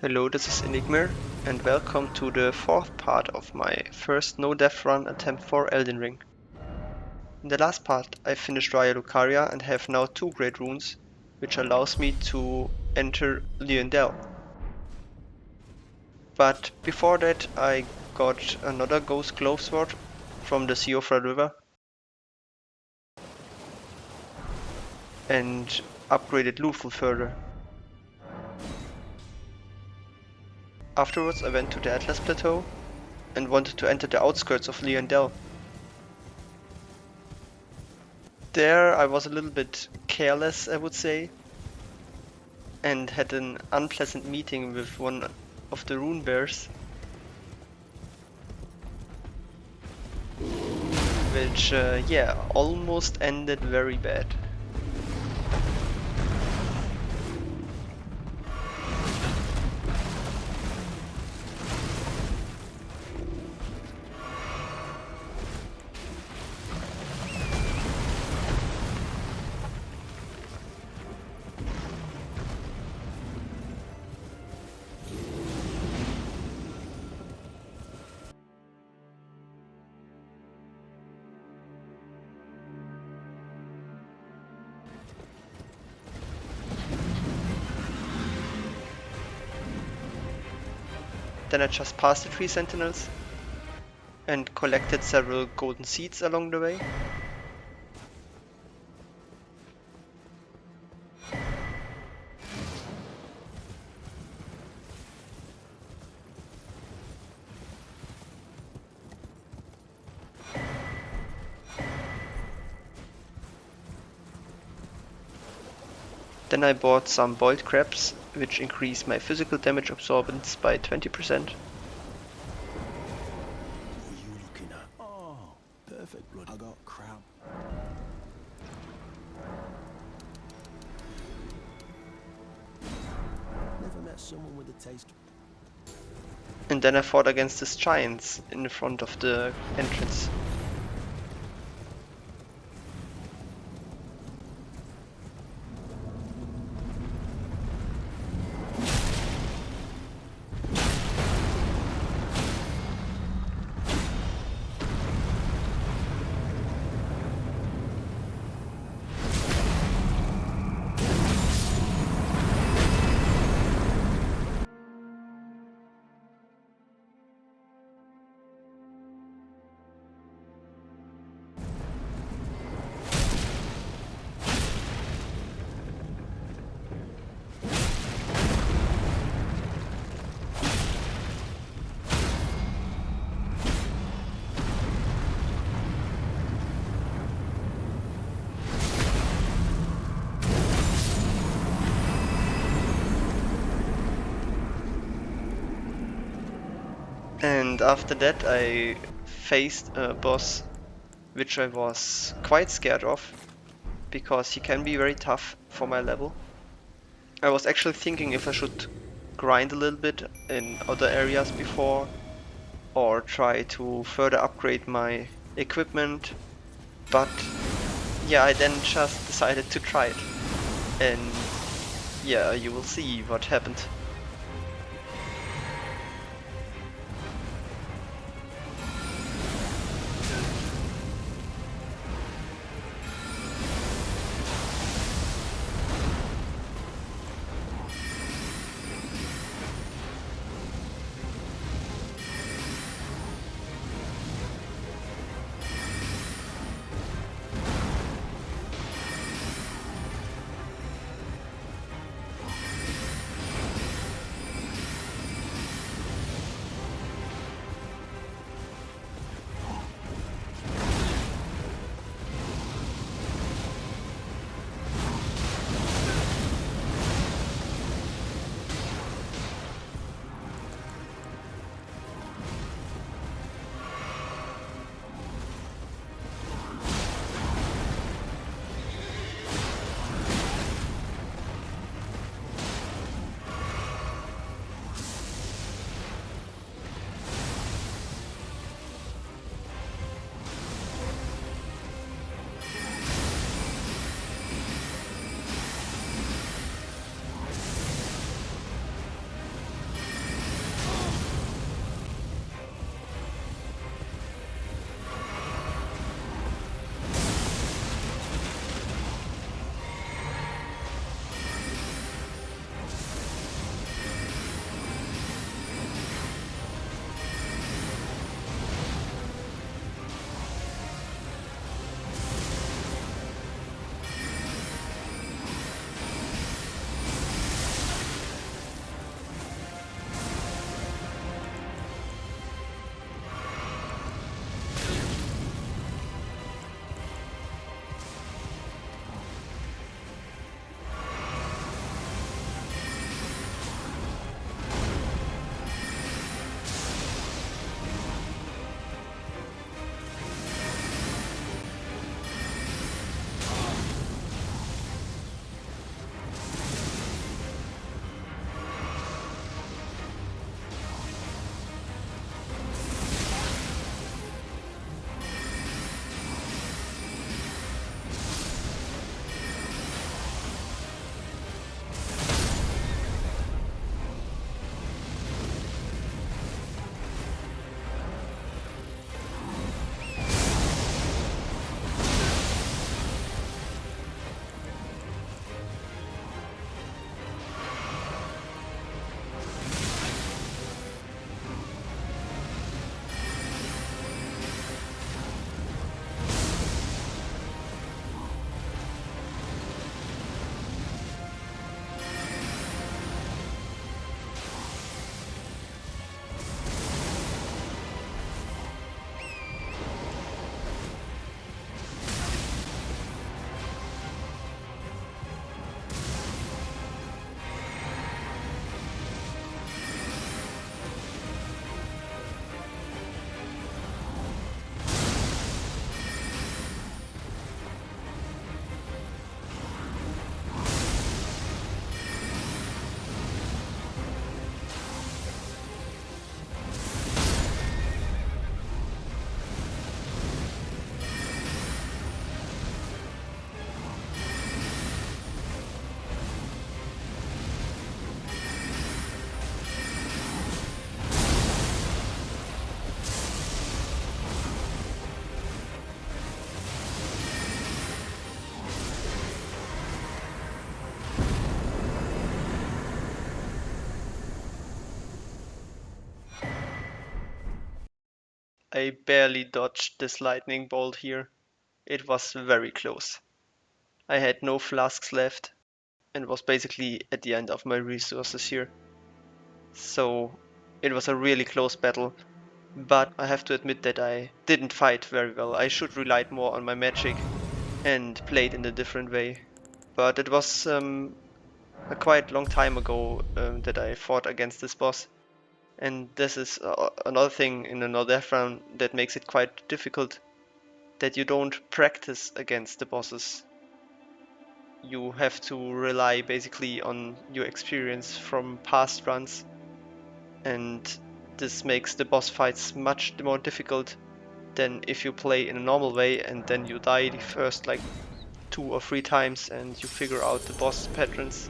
Hello, this is Enigmer, and welcome to the fourth part of my first no-death run attempt for Elden Ring. In the last part, I finished Raya Lucaria and have now 2 great runes, which allows me to enter Leyndell. But before that, I got another Ghost Glove Sword from the Sea of Red River and upgraded Luful further. Afterwards, I went to the Atlas Plateau and wanted to enter the outskirts of Leyndell. There I was a little bit careless, I would say, and had an unpleasant meeting with one of the rune bears, which, almost ended very bad. Then I just passed the 3 sentinels and collected several golden seeds along the way. Then I bought some boiled crabs, which increase my physical damage absorbance by 20%. What are you looking at? Oh, perfect blood. I got crab. Never met someone with a taste. And then I fought against these giants in front of the entrance. And after that I faced a boss which I was quite scared of, because he can be very tough for my level. I was actually thinking if I should grind a little bit in other areas before, or try to further upgrade my equipment, but yeah, I then just decided to try it. And yeah, you will see what happened. I barely dodged this lightning bolt here. It was very close. I had no flasks left and was basically at the end of my resources here. So it was a really close battle, but I have to admit that I didn't fight very well. I should relied more on my magic and played in a different way. But it was a quite long time ago that I fought against this boss. And this is another thing in another round that makes it quite difficult, that you don't practice against the bosses. You have to rely basically on your experience from past runs, and this makes the boss fights much more difficult than if you play in a normal way and then you die the first like 2 or 3 times and you figure out the boss patterns.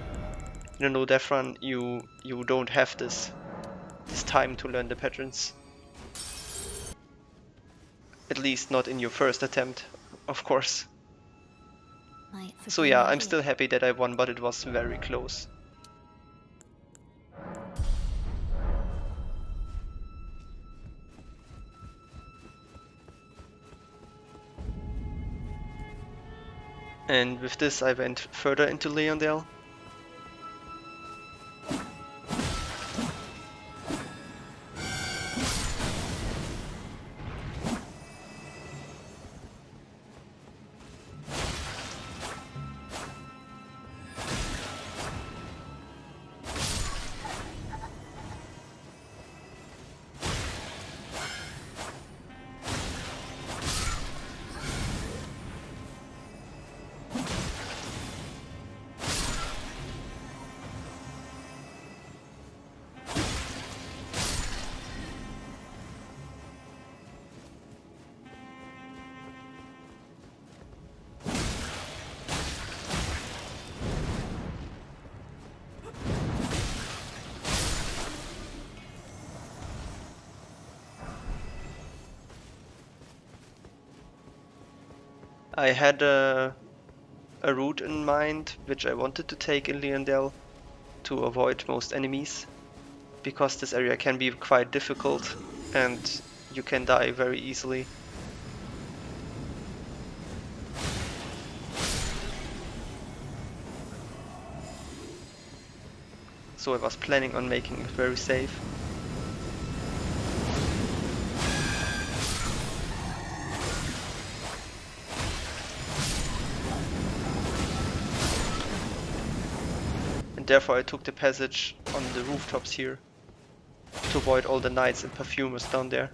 In a no death run, you don't have this time to learn the patterns. At least not in your first attempt, of course. So yeah, I'm still happy that I won, but it was very close. And with this I went further into Leyndell. I had a route in mind which I wanted to take in Leyndell to avoid most enemies, because this area can be quite difficult and you can die very easily. So I was planning on making it very safe. And therefore I took the passage on the rooftops here to avoid all the knights and perfumers down there.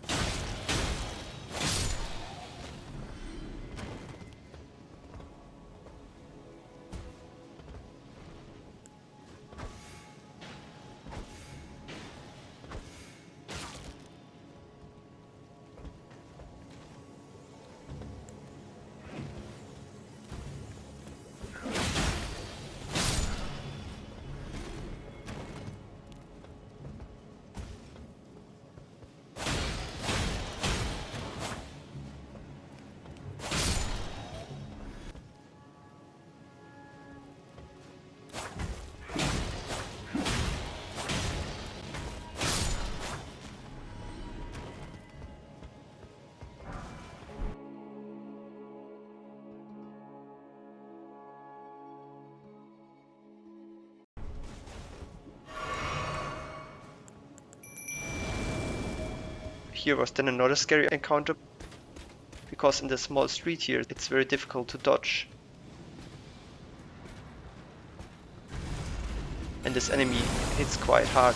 Here was then another scary encounter, because in the small street here it's very difficult to dodge. And this enemy hits quite hard.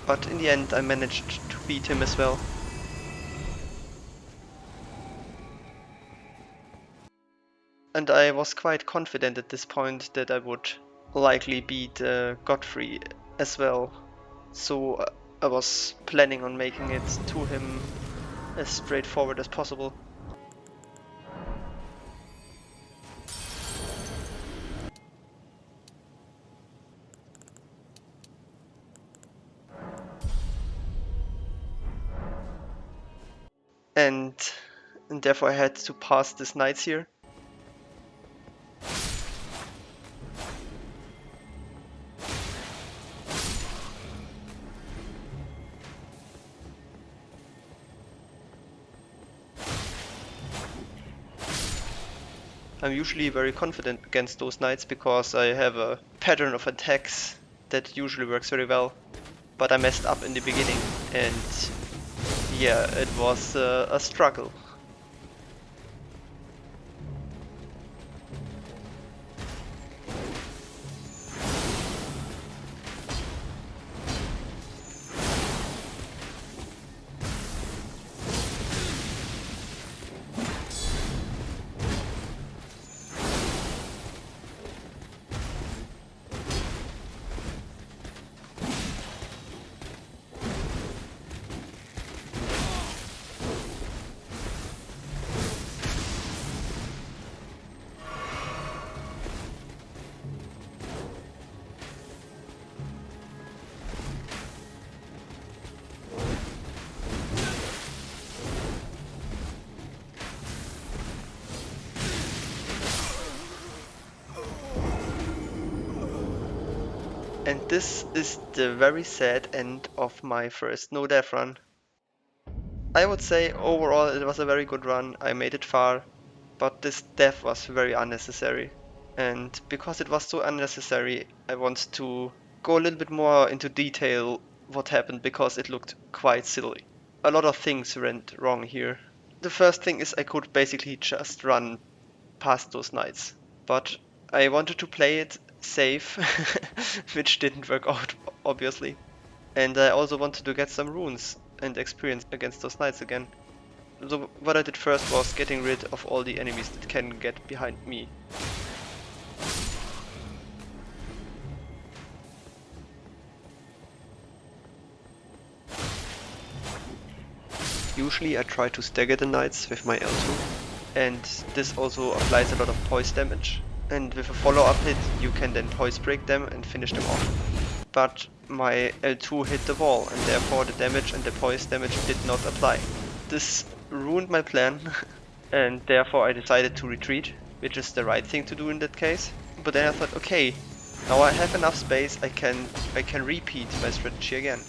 but in the end I managed to beat him as well. And I was quite confident at this point that I would likely beat Godfrey as well. So I was planning on making it to him as straightforward as possible. And therefore I had to pass this knights here. I'm usually very confident against those knights because I have a pattern of attacks that usually works very well. But I messed up in the beginning and yeah, it was a struggle. And this is the very sad end of my first no death run. I would say overall it was a very good run, I made it far, but this death was very unnecessary. And because it was so unnecessary, I want to go a little bit more into detail what happened because it looked quite silly. A lot of things went wrong here. The first thing is I could basically just run past those knights, but I wanted to play it safe, which didn't work out obviously. And I also wanted to get some runes and experience against those knights again. So what I did first was getting rid of all the enemies that can get behind me. Usually I try to stagger the knights with my L2, and this also applies a lot of poise damage. And with a follow-up hit you can then poise break them and finish them off. But my L2 hit the wall and therefore the damage and the poise damage did not apply. This ruined my plan and therefore I decided to retreat, which is the right thing to do in that case. But then I thought, okay, now I have enough space, I can repeat my strategy again.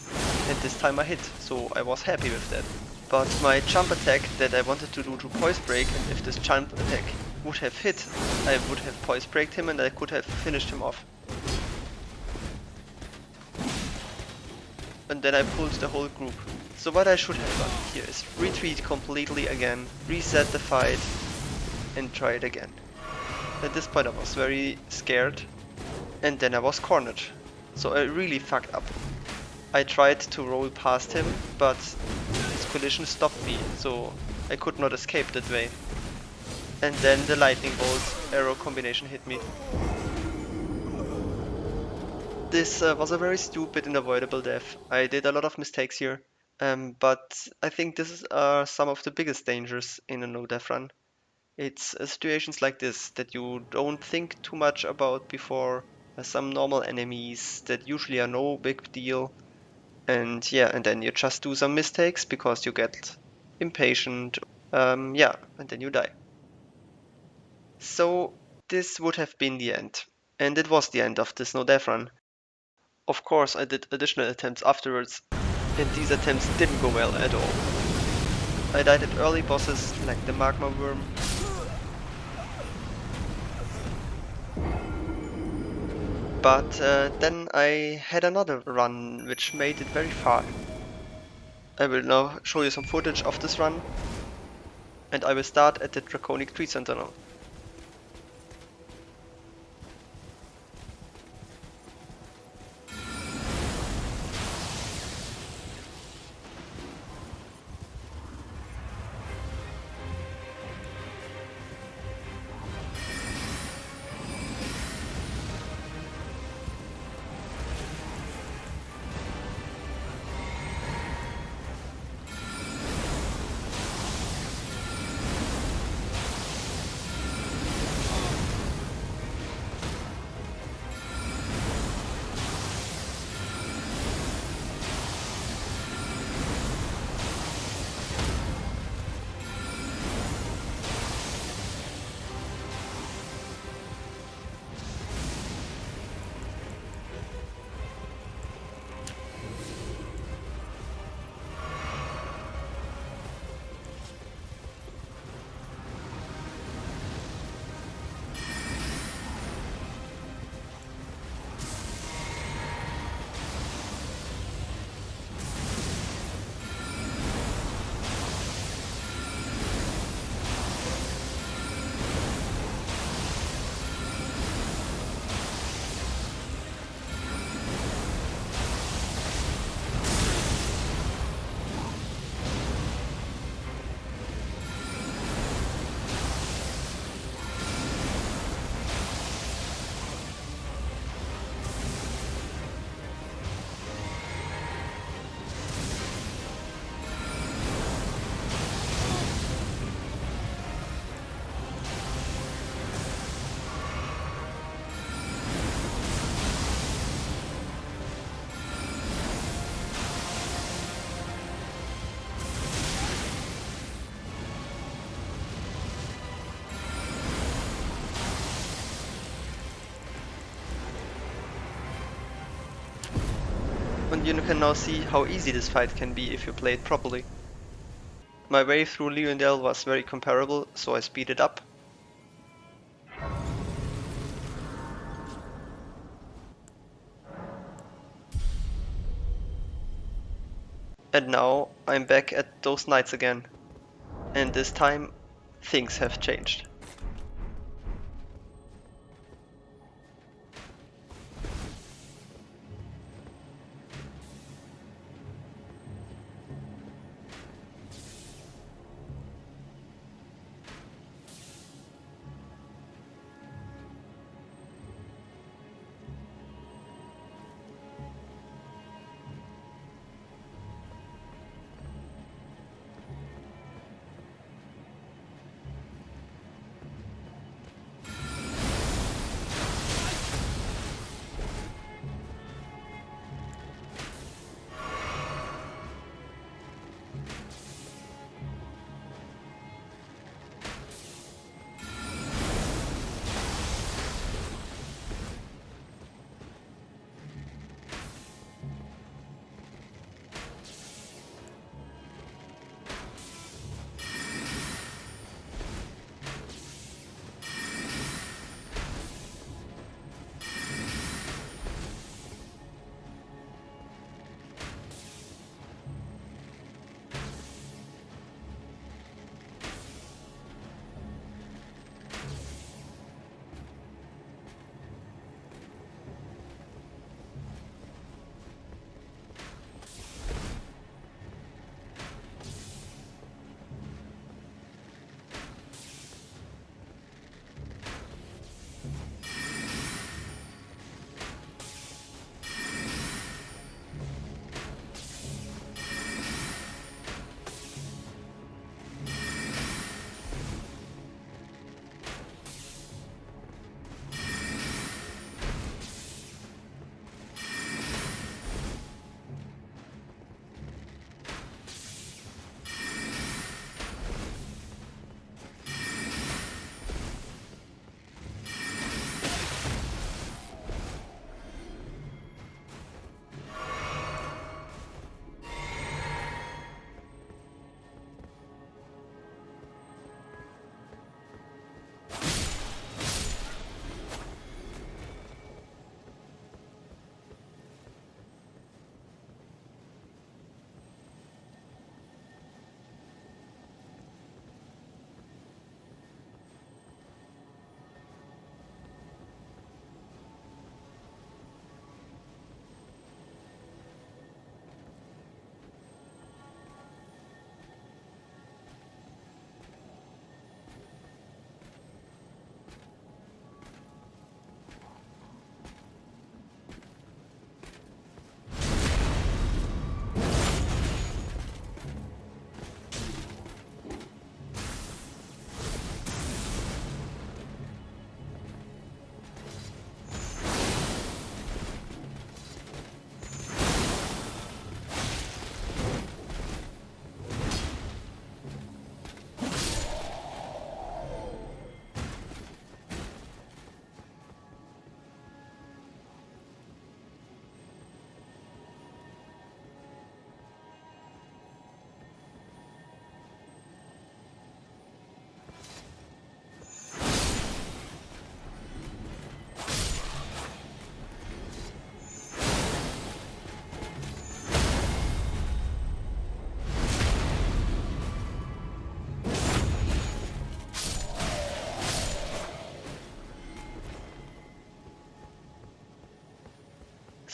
And this time I hit, so I was happy with that. But my jump attack that I wanted to do to poise break, and if this jump attack would have hit, I would have poise breaked him and I could have finished him off. And then I pulled the whole group. So what I should have done here is retreat completely again, reset the fight, and try it again. At this point I was very scared, and then I was cornered. So I really fucked up. I tried to roll past him, but his collision stopped me, so I could not escape that way. And then the lightning bolt arrow combination hit me. This was a very stupid and avoidable death. I did a lot of mistakes here, but I think this are some of the biggest dangers in a no-death run. It's situations like this that you don't think too much about before, some normal enemies that usually are no big deal, and yeah, and then you just do some mistakes because you get impatient, yeah, and then you die. So this would have been the end, and it was the end of this no-death run. Of course, I did additional attempts afterwards, and these attempts didn't go well at all. I died at early bosses like the magma worm, but then I had another run which made it very far. I will now show you some footage of this run, and I will start at the Draconic Tree Sentinel. you can now see how easy this fight can be if you play it properly. My way through Leyndell was very comparable, so I speed it up. And now I'm back at those nights again. And this time, things have changed.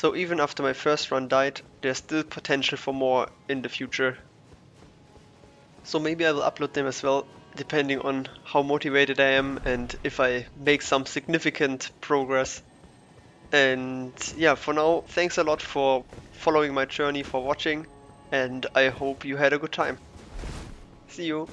So even after my first run died, there's still potential for more in the future. So maybe I will upload them as well, depending on how motivated I am and if I make some significant progress. And yeah, for now, thanks a lot for following my journey, for watching, and I hope you had a good time. See you!